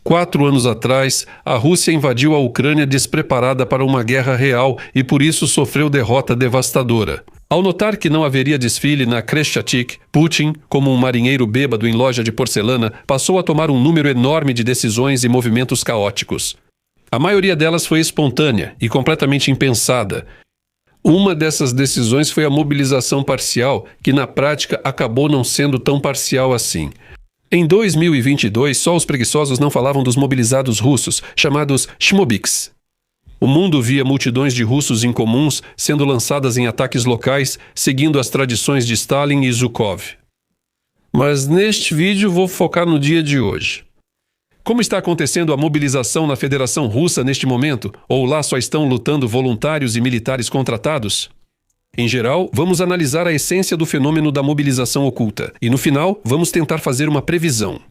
4 anos atrás, a Rússia invadiu a Ucrânia despreparada para uma guerra real e por isso sofreu derrota devastadora. Ao notar que não haveria desfile na Krestchatik, Putin, como um marinheiro bêbado em loja de porcelana, passou a tomar um número enorme de decisões e movimentos caóticos. A maioria delas foi espontânea e completamente impensada. Uma dessas decisões foi a mobilização parcial, que na prática acabou não sendo tão parcial assim. Em 2022, só os preguiçosos não falavam dos mobilizados russos, chamados Shmobiks. O mundo via multidões de russos incomuns sendo lançadas em ataques locais, seguindo as tradições de Stalin e Zhukov. Mas neste vídeo vou focar no dia de hoje. Como está acontecendo a mobilização na Federação Russa neste momento? Ou lá só estão lutando voluntários e militares contratados? Em geral, vamos analisar a essência do fenômeno da mobilização oculta. E no final, vamos tentar fazer uma previsão.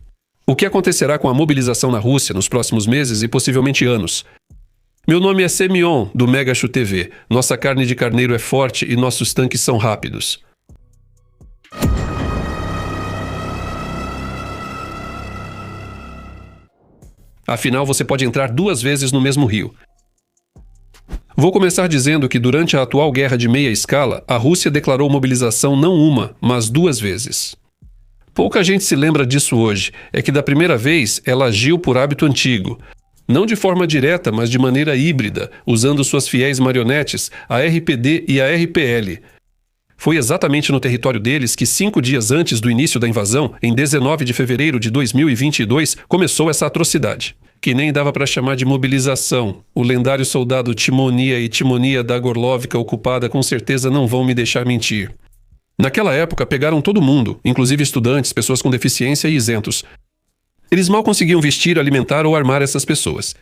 O que acontecerá com a mobilização na Rússia nos próximos meses e possivelmente anos? Meu nome é Semyon, do Megashow TV. Nossa carne de carneiro é forte e nossos tanques são rápidos. Afinal, você pode entrar 2 vezes no mesmo rio. Vou começar dizendo que durante a atual guerra de meia escala, a Rússia declarou mobilização não uma, mas 2 vezes. Pouca gente se lembra disso hoje, é que da primeira vez ela agiu por hábito antigo. Não de forma direta, mas de maneira híbrida, usando suas fiéis marionetes, a RPD e a RPL. Foi exatamente no território deles que 5 dias antes do início da invasão, em 19 de fevereiro de 2022, começou essa atrocidade, que nem dava para chamar de mobilização. O lendário soldado Timonia e Timonia da Gorlovka ocupada com certeza não vão me deixar mentir. Naquela época pegaram todo mundo, inclusive estudantes, pessoas com deficiência e isentos. Eles mal conseguiam vestir, alimentar ou armar essas pessoas.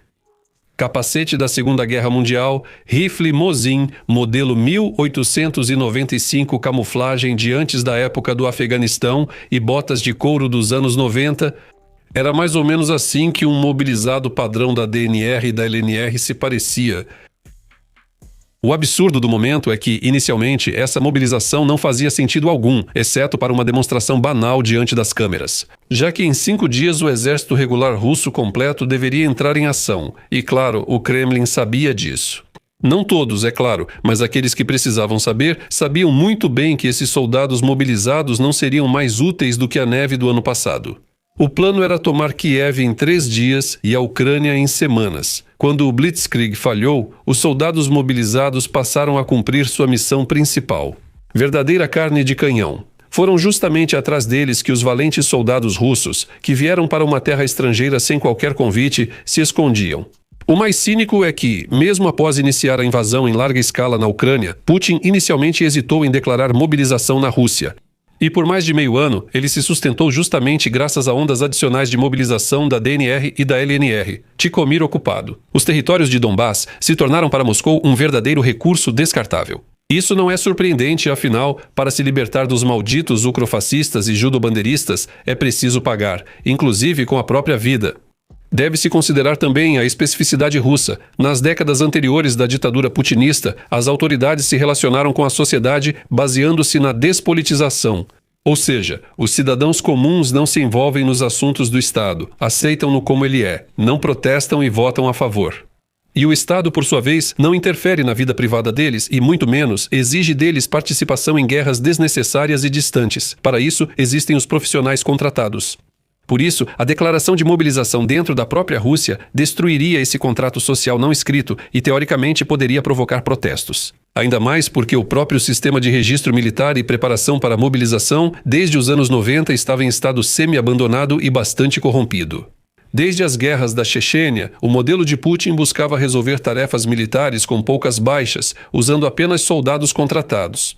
Capacete da Segunda Guerra Mundial, rifle Mosin, modelo 1895 camuflagem de antes da época do Afeganistão e botas de couro dos anos 90. Era mais ou menos assim que um mobilizado padrão da DNR e da LNR se parecia. O absurdo do momento é que, inicialmente, essa mobilização não fazia sentido algum, exceto para uma demonstração banal diante das câmeras. Já que em 5 dias o exército regular russo completo deveria entrar em ação. E, claro, o Kremlin sabia disso. Não todos, é claro, mas aqueles que precisavam saber, sabiam muito bem que esses soldados mobilizados não seriam mais úteis do que a neve do ano passado. O plano era tomar Kiev em 3 dias e a Ucrânia em semanas. Quando o Blitzkrieg falhou, os soldados mobilizados passaram a cumprir sua missão principal. Verdadeira carne de canhão. Foram justamente atrás deles que os valentes soldados russos, que vieram para uma terra estrangeira sem qualquer convite, se escondiam. O mais cínico é que, mesmo após iniciar a invasão em larga escala na Ucrânia, Putin inicialmente hesitou em declarar mobilização na Rússia. E por mais de meio ano, ele se sustentou justamente graças a ondas adicionais de mobilização da DNR e da LNR, Tikhomir ocupado. Os territórios de Donbass se tornaram para Moscou um verdadeiro recurso descartável. Isso não é surpreendente, afinal, para se libertar dos malditos ucrofascistas e judobandeiristas, é preciso pagar, inclusive com a própria vida. Deve-se considerar também a especificidade russa. Nas décadas anteriores da ditadura putinista, as autoridades se relacionaram com a sociedade baseando-se na despolitização. Ou seja, os cidadãos comuns não se envolvem nos assuntos do Estado, aceitam-no como ele é, não protestam e votam a favor. E o Estado, por sua vez, não interfere na vida privada deles e, muito menos, exige deles participação em guerras desnecessárias e distantes. Para isso, existem os profissionais contratados. Por isso, a declaração de mobilização dentro da própria Rússia destruiria esse contrato social não escrito e, teoricamente, poderia provocar protestos. Ainda mais porque o próprio sistema de registro militar e preparação para a mobilização, desde os anos 90, estava em estado semi-abandonado e bastante corrompido. Desde as guerras da Chechênia, o modelo de Putin buscava resolver tarefas militares com poucas baixas, usando apenas soldados contratados.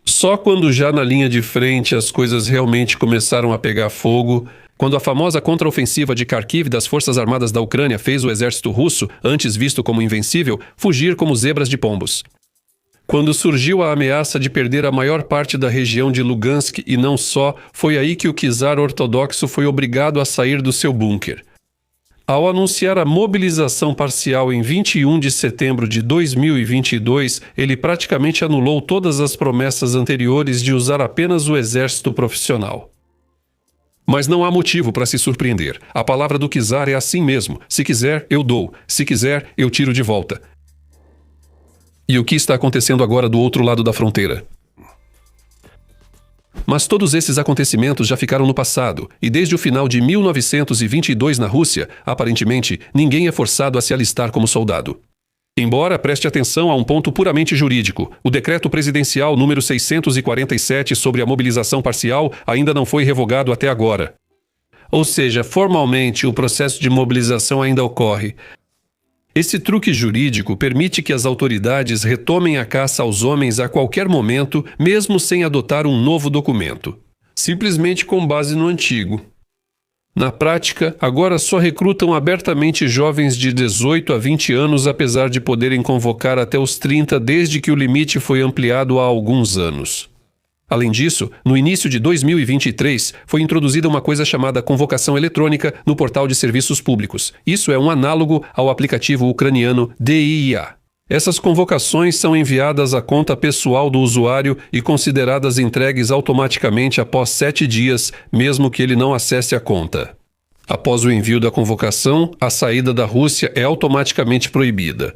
Só quando já na linha de frente as coisas realmente começaram a pegar fogo, quando a famosa contraofensiva de Kharkiv das Forças Armadas da Ucrânia fez o exército russo, antes visto como invencível, fugir como zebras de pombos. Quando surgiu a ameaça de perder a maior parte da região de Lugansk e não só, foi aí que o czar ortodoxo foi obrigado a sair do seu bunker. Ao anunciar a mobilização parcial em 21 de setembro de 2022, ele praticamente anulou todas as promessas anteriores de usar apenas o exército profissional. Mas não há motivo para se surpreender. A palavra do czar é assim mesmo. Se quiser, eu dou. Se quiser, eu tiro de volta. E o que está acontecendo agora do outro lado da fronteira? Mas todos esses acontecimentos já ficaram no passado, e desde o final de 1922 na Rússia, aparentemente, ninguém é forçado a se alistar como soldado. Embora preste atenção a um ponto puramente jurídico, o decreto presidencial número 647 sobre a mobilização parcial ainda não foi revogado até agora. Ou seja, formalmente o processo de mobilização ainda ocorre. Esse truque jurídico permite que as autoridades retomem a caça aos homens a qualquer momento, mesmo sem adotar um novo documento, simplesmente com base no antigo. Na prática, agora só recrutam abertamente jovens de 18 a 20 anos, apesar de poderem convocar até os 30 desde que o limite foi ampliado há alguns anos. Além disso, no início de 2023, foi introduzida uma coisa chamada convocação eletrônica no portal de serviços públicos. Isso é um análogo ao aplicativo ucraniano DIA. Essas convocações são enviadas à conta pessoal do usuário e consideradas entregues automaticamente após 7 dias, mesmo que ele não acesse a conta. Após o envio da convocação, a saída da Rússia é automaticamente proibida.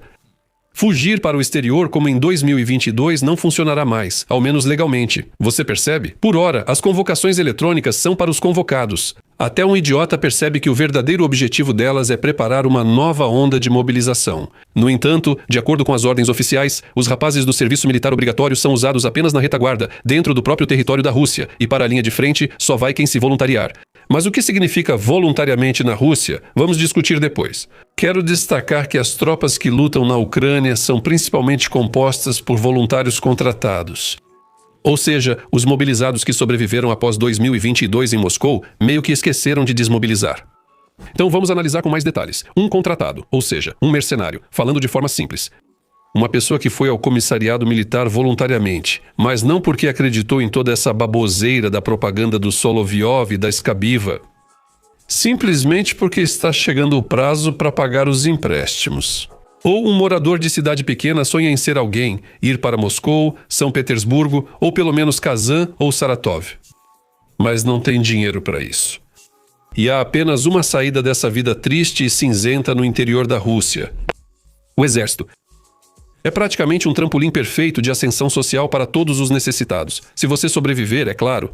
Fugir para o exterior, como em 2022, não funcionará mais, ao menos legalmente. Você percebe? Por ora, as convocações eletrônicas são para os convocados. Até um idiota percebe que o verdadeiro objetivo delas é preparar uma nova onda de mobilização. No entanto, de acordo com as ordens oficiais, os rapazes do serviço militar obrigatório são usados apenas na retaguarda, dentro do próprio território da Rússia, e para a linha de frente só vai quem se voluntariar. Mas o que significa voluntariamente na Rússia, vamos discutir depois. Quero destacar que as tropas que lutam na Ucrânia são principalmente compostas por voluntários contratados. Ou seja, os mobilizados que sobreviveram após 2022 em Moscou meio que esqueceram de desmobilizar. Então vamos analisar com mais detalhes. Um contratado, ou seja, um mercenário, falando de forma simples. Uma pessoa que foi ao comissariado militar voluntariamente, mas não porque acreditou em toda essa baboseira da propaganda do Solovyov e da Skabiva. Simplesmente porque está chegando o prazo para pagar os empréstimos. Ou um morador de cidade pequena sonha em ser alguém, ir para Moscou, São Petersburgo ou pelo menos Kazan ou Saratov. Mas não tem dinheiro para isso. E há apenas uma saída dessa vida triste e cinzenta no interior da Rússia: o exército. É praticamente um trampolim perfeito de ascensão social para todos os necessitados. Se você sobreviver, é claro.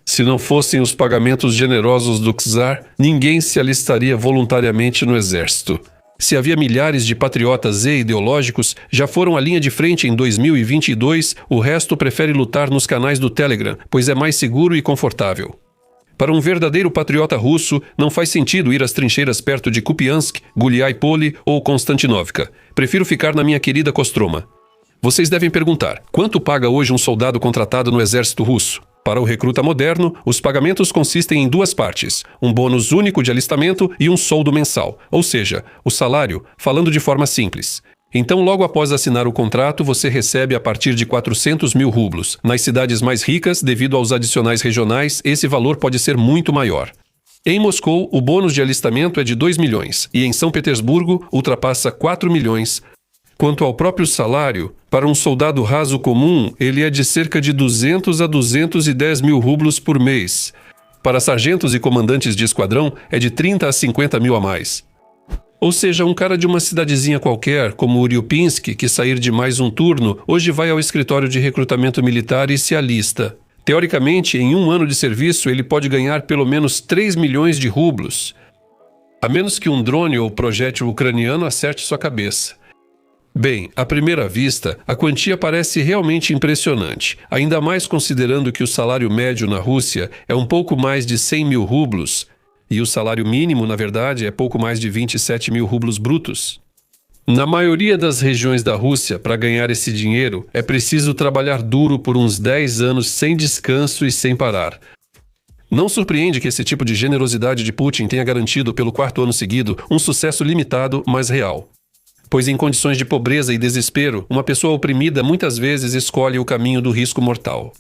Se não fossem os pagamentos generosos do czar, ninguém se alistaria voluntariamente no exército. Se havia milhares de patriotas e ideológicos, já foram à linha de frente em 2022, o resto prefere lutar nos canais do Telegram, pois é mais seguro e confortável. Para um verdadeiro patriota russo, não faz sentido ir às trincheiras perto de Kupiansk, Guliai-Poli ou Konstantinovka. Prefiro ficar na minha querida Kostroma. Vocês devem perguntar, quanto paga hoje um soldado contratado no exército russo? Para o recruta moderno, os pagamentos consistem em 2 partes, um bônus único de alistamento e um soldo mensal, ou seja, o salário, falando de forma simples. Então, logo após assinar o contrato, você recebe a partir de 400 mil rublos. Nas cidades mais ricas, devido aos adicionais regionais, esse valor pode ser muito maior. Em Moscou, o bônus de alistamento é de 2 milhões e em São Petersburgo ultrapassa 4 milhões. Quanto ao próprio salário, para um soldado raso comum, ele é de cerca de 200 a 210 mil rublos por mês. Para sargentos e comandantes de esquadrão, é de 30 a 50 mil a mais. Ou seja, um cara de uma cidadezinha qualquer, como Uriupinsk, que sair de mais um turno, hoje vai ao escritório de recrutamento militar e se alista. Teoricamente, em 1 ano de serviço, ele pode ganhar pelo menos 3 milhões de rublos. A menos que um drone ou projétil ucraniano acerte sua cabeça. Bem, à primeira vista, a quantia parece realmente impressionante, ainda mais considerando que o salário médio na Rússia é um pouco mais de 100 mil rublos, e o salário mínimo, na verdade, é pouco mais de 27 mil rublos brutos. Na maioria das regiões da Rússia, para ganhar esse dinheiro, é preciso trabalhar duro por uns 10 anos sem descanso e sem parar. Não surpreende que esse tipo de generosidade de Putin tenha garantido, pelo 4º ano seguido, um sucesso limitado, mas real. Pois em condições de pobreza e desespero, uma pessoa oprimida muitas vezes escolhe o caminho do risco mortal.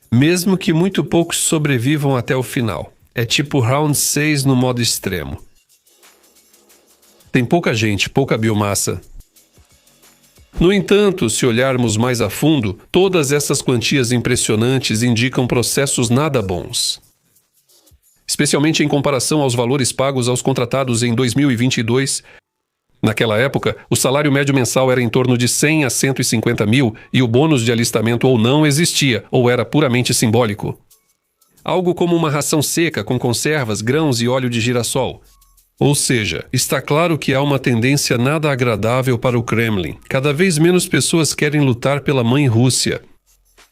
Mesmo que muito poucos sobrevivam até o final. É tipo round 6 no modo extremo. Tem pouca gente, pouca biomassa. No entanto, se olharmos mais a fundo, todas essas quantias impressionantes indicam processos nada bons. especialmente em comparação aos valores pagos aos contratados em 2022. Naquela época, o salário médio mensal era em torno de 100 a 150 mil e o bônus de alistamento ou não existia, ou era puramente simbólico. Algo como uma ração seca com conservas, grãos e óleo de girassol. Ou seja, está claro que há uma tendência nada agradável para o Kremlin. Cada vez menos pessoas querem lutar pela mãe Rússia.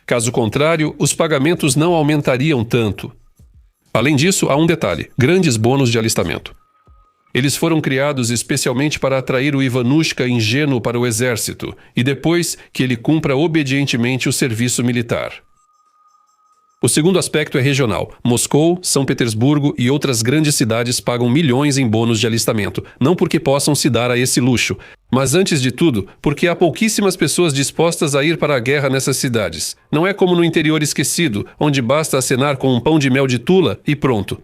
Caso contrário, os pagamentos não aumentariam tanto. Além disso, há um detalhe: grandes bônus de alistamento. Eles foram criados especialmente para atrair o Ivanushka ingênuo para o exército e depois que ele cumpra obedientemente o serviço militar. O segundo aspecto é regional. Moscou, São Petersburgo e outras grandes cidades pagam milhões em bônus de alistamento, não porque possam se dar a esse luxo, mas antes de tudo, porque há pouquíssimas pessoas dispostas a ir para a guerra nessas cidades. Não é como no interior esquecido, onde basta acenar com um pão de mel de tula e pronto.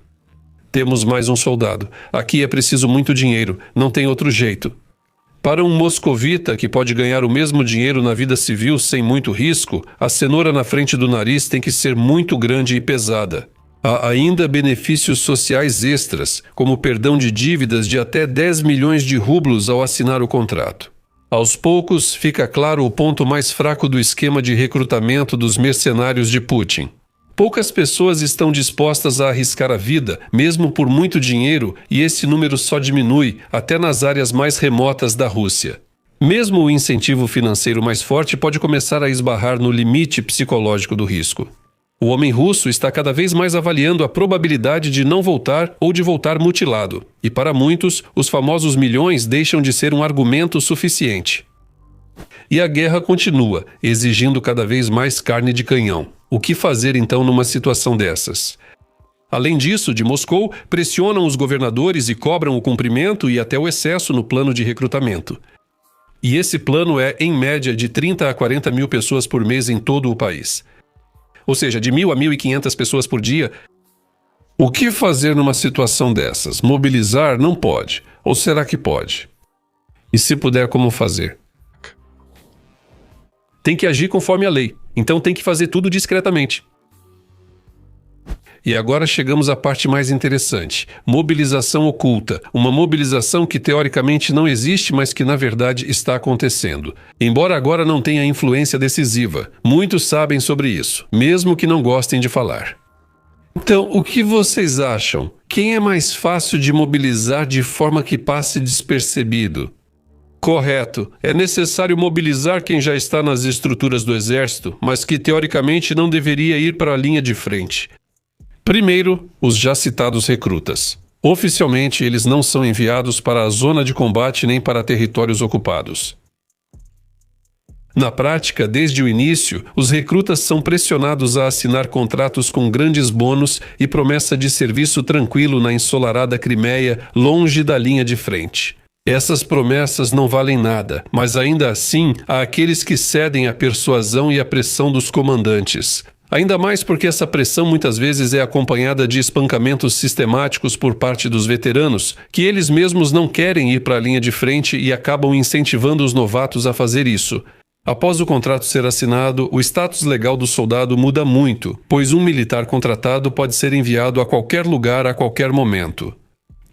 Temos mais um soldado. Aqui é preciso muito dinheiro, não tem outro jeito. Para um moscovita que pode ganhar o mesmo dinheiro na vida civil sem muito risco, a cenoura na frente do nariz tem que ser muito grande e pesada. Há ainda benefícios sociais extras, como perdão de dívidas de até 10 milhões de rublos ao assinar o contrato. Aos poucos, fica claro o ponto mais fraco do esquema de recrutamento dos mercenários de Putin. Poucas pessoas estão dispostas a arriscar a vida, mesmo por muito dinheiro, e esse número só diminui, até nas áreas mais remotas da Rússia. Mesmo o incentivo financeiro mais forte pode começar a esbarrar no limite psicológico do risco. O homem russo está cada vez mais avaliando a probabilidade de não voltar ou de voltar mutilado, e para muitos, os famosos milhões deixam de ser um argumento suficiente. E a guerra continua, exigindo cada vez mais carne de canhão. O que fazer então numa situação dessas? Além disso, de Moscou, pressionam os governadores e cobram o cumprimento e até o excesso no plano de recrutamento. E esse plano é, em média, de 30 a 40 mil pessoas por mês em todo o país. Ou seja, de 1.000 a 1.500 pessoas por dia. O que fazer numa situação dessas? Mobilizar não pode. Ou será que pode? E se puder, como fazer? Tem que agir conforme a lei, então tem que fazer tudo discretamente. E agora chegamos à parte mais interessante: mobilização oculta. Uma mobilização que teoricamente não existe, mas que na verdade está acontecendo. Embora agora não tenha influência decisiva, muitos sabem sobre isso, mesmo que não gostem de falar. Então, o que vocês acham? Quem é mais fácil de mobilizar de forma que passe despercebido? Correto. É necessário mobilizar quem já está nas estruturas do exército, mas que teoricamente não deveria ir para a linha de frente. Primeiro, os já citados recrutas. Oficialmente, eles não são enviados para a zona de combate nem para territórios ocupados. Na prática, desde o início, os recrutas são pressionados a assinar contratos com grandes bônus e promessa de serviço tranquilo na ensolarada Crimeia, longe da linha de frente. Essas promessas não valem nada, mas ainda assim há aqueles que cedem à persuasão e à pressão dos comandantes. Ainda mais porque essa pressão muitas vezes é acompanhada de espancamentos sistemáticos por parte dos veteranos, que eles mesmos não querem ir para a linha de frente e acabam incentivando os novatos a fazer isso. Após o contrato ser assinado, o status legal do soldado muda muito, pois um militar contratado pode ser enviado a qualquer lugar a qualquer momento.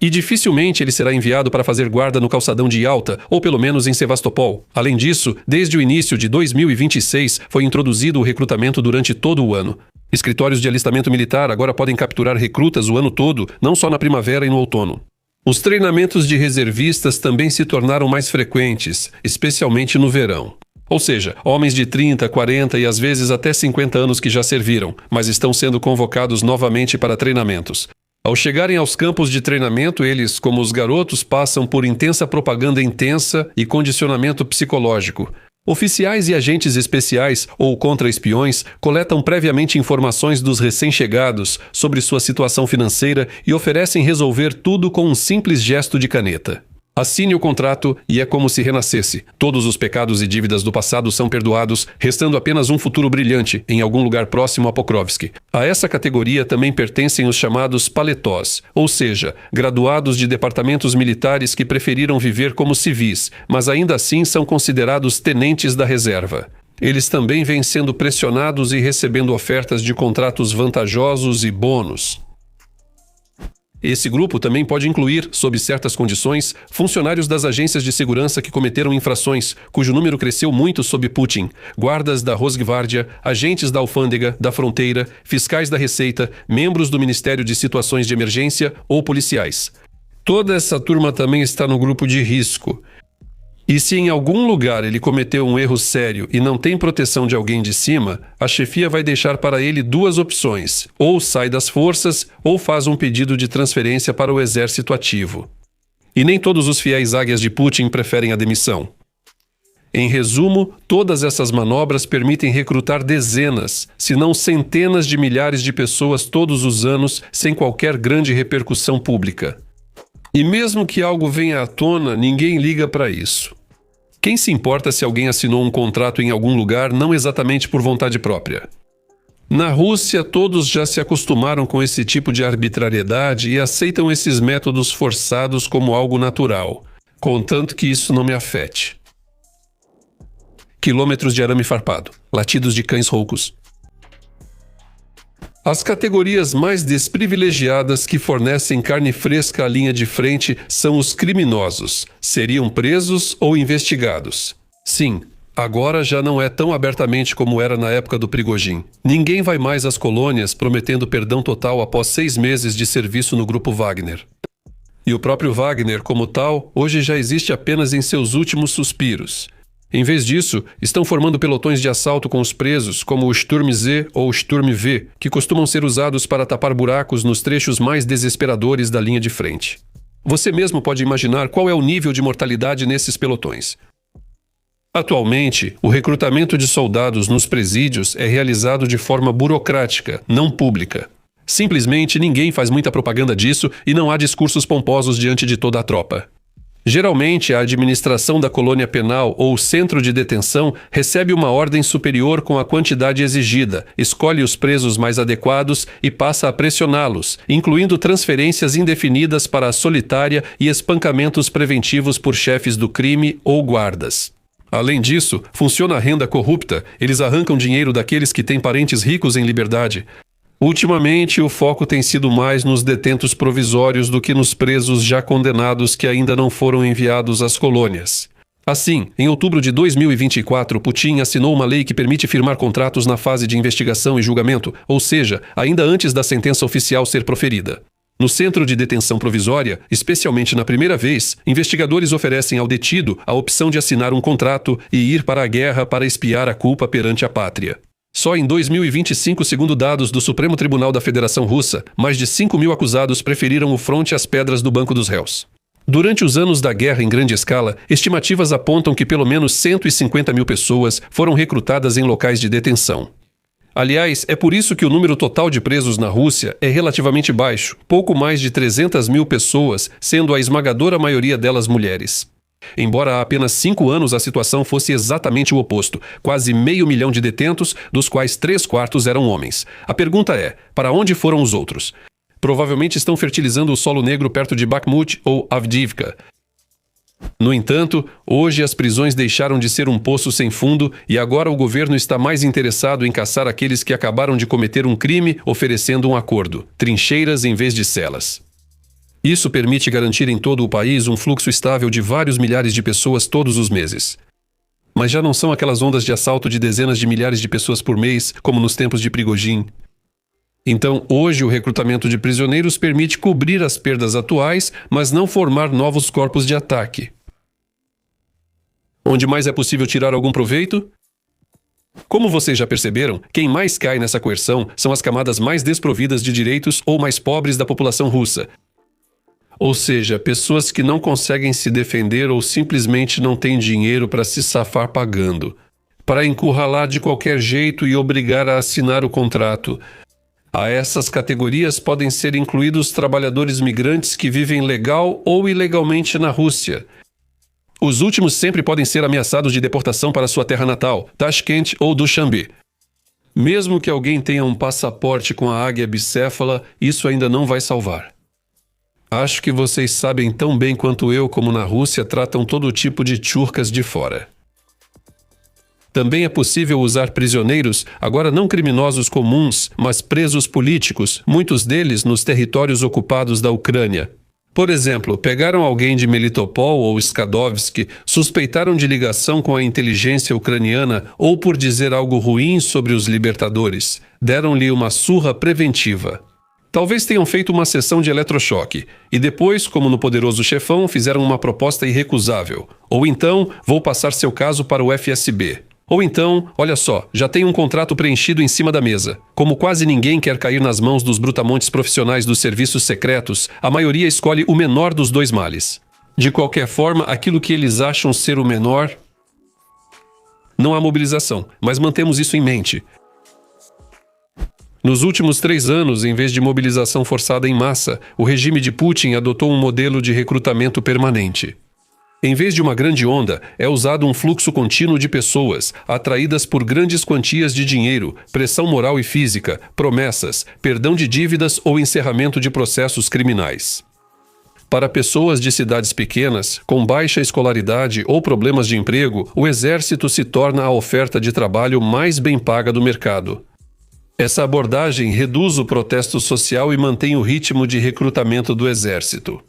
E dificilmente ele será enviado para fazer guarda no calçadão de Yalta, ou pelo menos em Sevastopol. Além disso, desde o início de 2026, foi introduzido o recrutamento durante todo o ano. Escritórios de alistamento militar agora podem capturar recrutas o ano todo, não só na primavera e no outono. Os treinamentos de reservistas também se tornaram mais frequentes, especialmente no verão. Ou seja, homens de 30, 40 e às vezes até 50 anos que já serviram, mas estão sendo convocados novamente para treinamentos. Ao chegarem aos campos de treinamento, eles, como os garotos, passam por intensa propaganda intensa e condicionamento psicológico. Oficiais e agentes especiais ou contra-espiões coletam previamente informações dos recém-chegados sobre sua situação financeira e oferecem resolver tudo com um simples gesto de caneta. Assine o contrato e é como se renascesse. Todos os pecados e dívidas do passado são perdoados, restando apenas um futuro brilhante em algum lugar próximo a Pokrovsk. A essa categoria também pertencem os chamados paletós, ou seja, graduados de departamentos militares que preferiram viver como civis, mas ainda assim são considerados tenentes da reserva. Eles também vêm sendo pressionados e recebendo ofertas de contratos vantajosos e bônus. Esse grupo também pode incluir, sob certas condições, funcionários das agências de segurança que cometeram infrações, cujo número cresceu muito sob Putin, guardas da Rosgvardia, agentes da alfândega, da fronteira, fiscais da Receita, membros do Ministério de Situações de Emergência ou policiais. Toda essa turma também está no grupo de risco. E se em algum lugar ele cometeu um erro sério e não tem proteção de alguém de cima, a chefia vai deixar para ele duas opções: ou sai das forças, ou faz um pedido de transferência para o exército ativo. E nem todos os fiéis águias de Putin preferem a demissão. Em resumo, todas essas manobras permitem recrutar dezenas, se não centenas de milhares de pessoas todos os anos sem qualquer grande repercussão pública. E mesmo que algo venha à tona, ninguém liga para isso. Quem se importa se alguém assinou um contrato em algum lugar não exatamente por vontade própria? Na Rússia, todos já se acostumaram com esse tipo de arbitrariedade e aceitam esses métodos forçados como algo natural, contanto que isso não me afete. Quilômetros de arame farpado, latidos de cães roucos. As categorias mais desprivilegiadas que fornecem carne fresca à linha de frente são os criminosos. Seriam presos ou investigados. Sim, agora já não é tão abertamente como era na época do Prigozhin. Ninguém vai mais às colônias prometendo perdão total após 6 meses de serviço no grupo Wagner. E o próprio Wagner, como tal, hoje já existe apenas em seus últimos suspiros. Em vez disso, estão formando pelotões de assalto com os presos, como o Sturm Z ou o Sturm V, que costumam ser usados para tapar buracos nos trechos mais desesperadores da linha de frente. Você mesmo pode imaginar qual é o nível de mortalidade nesses pelotões. Atualmente, o recrutamento de soldados nos presídios é realizado de forma burocrática, não pública. Simplesmente ninguém faz muita propaganda disso e não há discursos pomposos diante de toda a tropa. Geralmente, a administração da colônia penal ou centro de detenção recebe uma ordem superior com a quantidade exigida, escolhe os presos mais adequados e passa a pressioná-los, incluindo transferências indefinidas para a solitária e espancamentos preventivos por chefes do crime ou guardas. Além disso, funciona a renda corrupta, eles arrancam dinheiro daqueles que têm parentes ricos em liberdade. Ultimamente, o foco tem sido mais nos detentos provisórios do que nos presos já condenados que ainda não foram enviados às colônias. Assim, em outubro de 2024, Putin assinou uma lei que permite firmar contratos na fase de investigação e julgamento, ou seja, ainda antes da sentença oficial ser proferida. No centro de detenção provisória, especialmente na primeira vez, investigadores oferecem ao detido a opção de assinar um contrato e ir para a guerra para expiar a culpa perante a pátria. Só em 2025, segundo dados do Supremo Tribunal da Federação Russa, mais de 5.000 acusados preferiram o fronte às pedras do banco dos réus. Durante os anos da guerra em grande escala, estimativas apontam que pelo menos 150.000 pessoas foram recrutadas em locais de detenção. Aliás, é por isso que o número total de presos na Rússia é relativamente baixo, pouco mais de 300.000 pessoas, sendo a esmagadora maioria delas mulheres. Embora há apenas 5 anos a situação fosse exatamente o oposto, quase 500 mil de detentos, dos quais 3/4 eram homens. A pergunta é, para onde foram os outros? Provavelmente estão fertilizando o solo negro perto de Bakhmut ou Avdiivka. No entanto, hoje as prisões deixaram de ser um poço sem fundo e agora o governo está mais interessado em caçar aqueles que acabaram de cometer um crime oferecendo um acordo, trincheiras em vez de celas. Isso permite garantir em todo o país um fluxo estável de vários milhares de pessoas todos os meses. Mas já não são aquelas ondas de assalto de dezenas de milhares de pessoas por mês, como nos tempos de Prigozhin. Então, hoje o recrutamento de prisioneiros permite cobrir as perdas atuais, mas não formar novos corpos de ataque. Onde mais é possível tirar algum proveito? Como vocês já perceberam, quem mais cai nessa coerção são as camadas mais desprovidas de direitos ou mais pobres da população russa. Ou seja, pessoas que não conseguem se defender ou simplesmente não têm dinheiro para se safar pagando. Para encurralar de qualquer jeito e obrigar a assinar o contrato. A essas categorias podem ser incluídos trabalhadores migrantes que vivem legal ou ilegalmente na Rússia. Os últimos sempre podem ser ameaçados de deportação para sua terra natal, Tashkent ou Dushanbe. Mesmo que alguém tenha um passaporte com a águia bicéfala, isso ainda não vai salvar. Acho que vocês sabem tão bem quanto eu como na Rússia tratam todo tipo de tchurcas de fora. Também é possível usar prisioneiros, agora não criminosos comuns, mas presos políticos, muitos deles nos territórios ocupados da Ucrânia. Por exemplo, pegaram alguém de Melitopol ou Skadovsk, suspeitaram de ligação com a inteligência ucraniana ou por dizer algo ruim sobre os libertadores. Deram-lhe uma surra preventiva. Talvez tenham feito uma sessão de eletrochoque e depois, como no Poderoso Chefão, fizeram uma proposta irrecusável. Ou então, vou passar seu caso para o FSB. Ou então, olha só, já tem um contrato preenchido em cima da mesa. Como quase ninguém quer cair nas mãos dos brutamontes profissionais dos serviços secretos, a maioria escolhe o menor dos dois males. De qualquer forma, aquilo que eles acham ser o menor... Não há mobilização, mas mantemos isso em mente. Nos últimos 3 anos, em vez de mobilização forçada em massa, o regime de Putin adotou um modelo de recrutamento permanente. Em vez de uma grande onda, é usado um fluxo contínuo de pessoas, atraídas por grandes quantias de dinheiro, pressão moral e física, promessas, perdão de dívidas ou encerramento de processos criminais. Para pessoas de cidades pequenas, com baixa escolaridade ou problemas de emprego, o exército se torna a oferta de trabalho mais bem paga do mercado. Essa abordagem reduz o protesto social e mantém o ritmo de recrutamento do exército.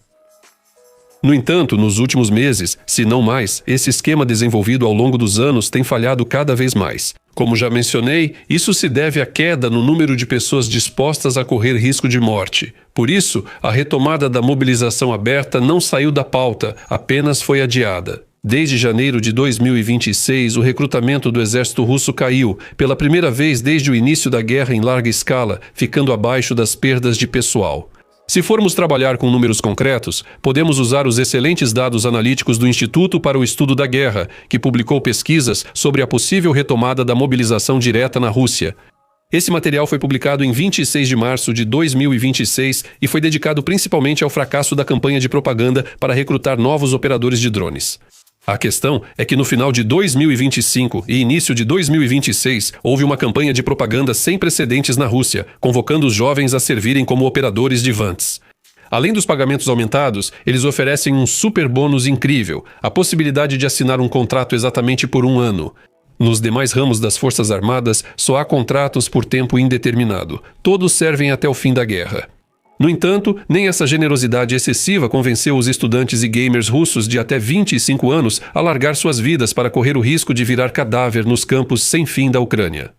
No entanto, nos últimos meses, se não mais, esse esquema desenvolvido ao longo dos anos tem falhado cada vez mais. Como já mencionei, isso se deve à queda no número de pessoas dispostas a correr risco de morte. Por isso, a retomada da mobilização aberta não saiu da pauta, apenas foi adiada. Desde janeiro de 2026, o recrutamento do exército russo caiu, pela primeira vez desde o início da guerra em larga escala, ficando abaixo das perdas de pessoal. Se formos trabalhar com números concretos, podemos usar os excelentes dados analíticos do Instituto para o Estudo da Guerra, que publicou pesquisas sobre a possível retomada da mobilização direta na Rússia. Esse material foi publicado em 26 de março de 2026 e foi dedicado principalmente ao fracasso da campanha de propaganda para recrutar novos operadores de drones. A questão é que no final de 2025 e início de 2026 houve uma campanha de propaganda sem precedentes na Rússia, convocando os jovens a servirem como operadores de vans. Além dos pagamentos aumentados, eles oferecem um super bônus incrível, a possibilidade de assinar um contrato exatamente por 1 ano. Nos demais ramos das Forças Armadas, só há contratos por tempo indeterminado. Todos servem até o fim da guerra. No entanto, nem essa generosidade excessiva convenceu os estudantes e gamers russos de até 25 anos a largar suas vidas para correr o risco de virar cadáver nos campos sem fim da Ucrânia.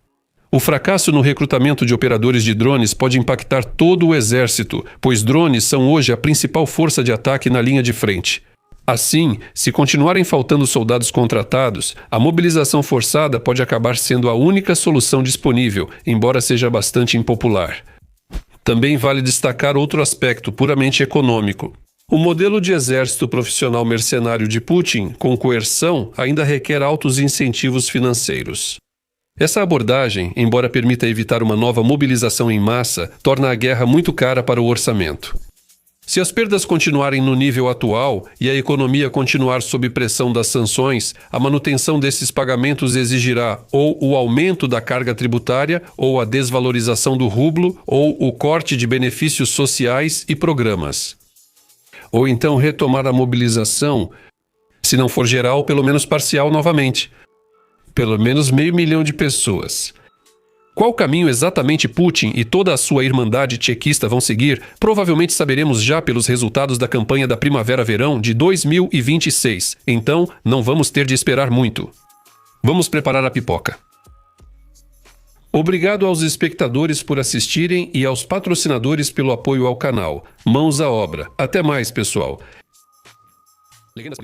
O fracasso no recrutamento de operadores de drones pode impactar todo o exército, pois drones são hoje a principal força de ataque na linha de frente. Assim, se continuarem faltando soldados contratados, a mobilização forçada pode acabar sendo a única solução disponível, embora seja bastante impopular. Também vale destacar outro aspecto puramente econômico. O modelo de exército profissional mercenário de Putin, com coerção, ainda requer altos incentivos financeiros. Essa abordagem, embora permita evitar uma nova mobilização em massa, torna a guerra muito cara para o orçamento. Se as perdas continuarem no nível atual e a economia continuar sob pressão das sanções, a manutenção desses pagamentos exigirá ou o aumento da carga tributária, ou a desvalorização do rublo, ou o corte de benefícios sociais e programas. Ou então retomar a mobilização, se não for geral, pelo menos parcial novamente. Pelo menos 500 mil de pessoas. Qual caminho exatamente Putin e toda a sua irmandade tchequista vão seguir, provavelmente saberemos já pelos resultados da campanha da Primavera-Verão de 2026. Então, não vamos ter de esperar muito. Vamos preparar a pipoca. Obrigado aos espectadores por assistirem e aos patrocinadores pelo apoio ao canal. Mãos à obra. Até mais, pessoal. Legendas.